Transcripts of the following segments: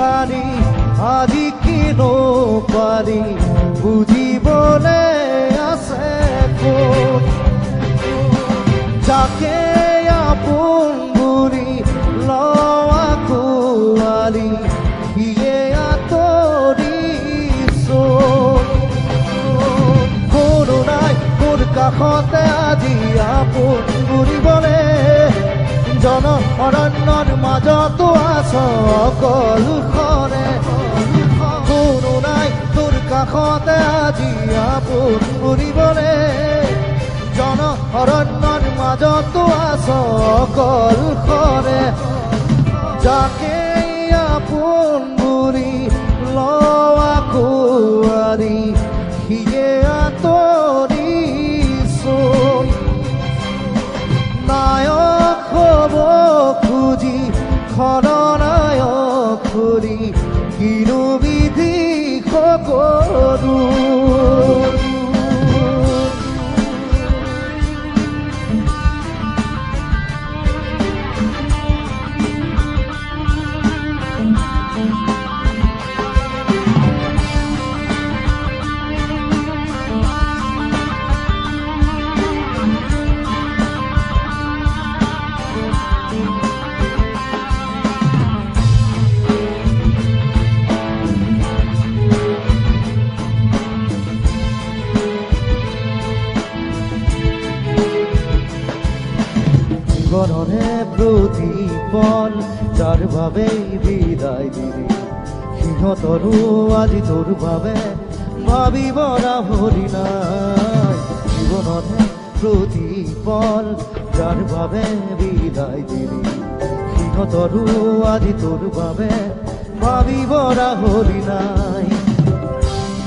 বিচাৰি আজি কিনো পাৰি বুজিবলে আছে ক'ত যাকে আপোন বুলি লওঁ আঁকোৱালি সিয়ে আঁতৰিছো কোনো নাই মোৰ কাষতে আজি আপোন বুলিবলে জন অৰণ্যৰ মাজতো আছ অকলশৰে কোনো নাই তোৰ কাষতে আজি আপোন বুলিবলে জন অৰণ্যৰ মাজতো আছ অকলশৰে যাকে আপোন বুলি লওঁ আঁকোৱালি সিয়ে আঁতৰিছো নায়ক হ'ব খুজি খলনায়ক কৰি কিনো বিধি সকলো জীবনৰে প্ৰতিপল যাৰ বাবে বিদায় দিলি সিহঁতৰো আজি তোৰ বাবে ভাবিব ৰাভৰি নাই জীবনৰে প্ৰতিপল যাৰ বাবে বিদায় দিলি সিহঁতৰো আজি তোৰ বাবে ভাবিব ৰাভৰি নাই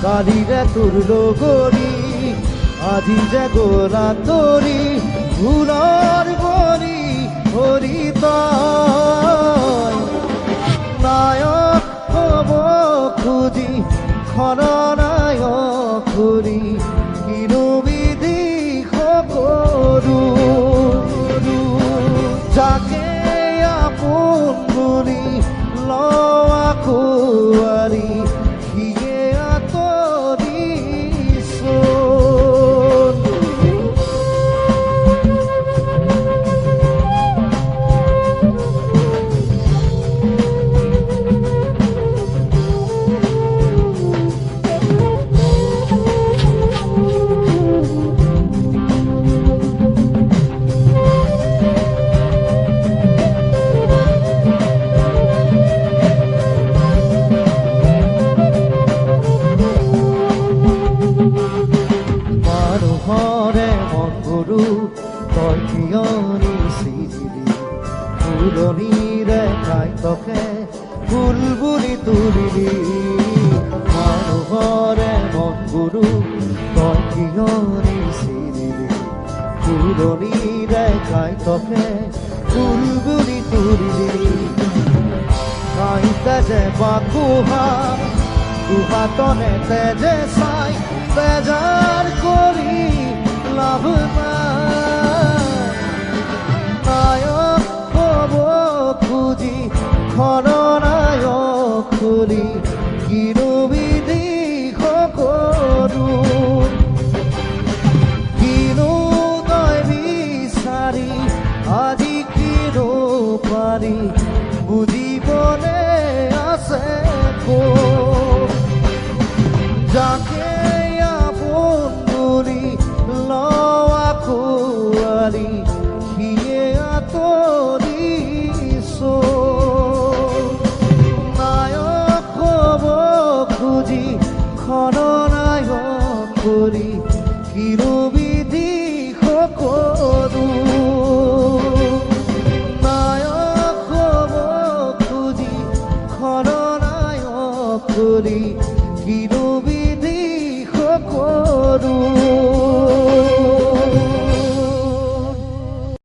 কালিৰে তোৰ লগৰী আজি যে গলা তৰি ফুলৰ বলি হৰি তই নায়ক হ'ব খুজি খলনায়ক কৰি কিনো বিধি সকলো যাকে আপোন বুলি লওঁ আঁকোৱালি সিয়ে আঁতৰিছো তই কিয় নিছিলি ফুলনিৰে খাই তকে ফুল বুলি তুলিলি মানুহৰে মন গুৰু তই কিয় নিছিলি ফুলনিৰে খাই তকে ফুল বুলি তুলিলি কাইতে যে বাকুহা দুহাতনে তেজে চাই বেজাৰ কৰি লাভ নায়ক হ'ব খুজি খলনায়ক কৰি কিনো বিধি সকলো কিনো তই বিচাৰি আজি কিনো পাৰি বুজিবলে আছে ক'ত যাকে আপোন বুলি লওঁ আঁকোৱালি সিয়ে আঁতৰিছো নায়ক হ'ব খুজি খলনায়ক কৰি কিনো বিধি সকলো নায়ক হ'ব খুজি খলনায়ক কৰি কিনো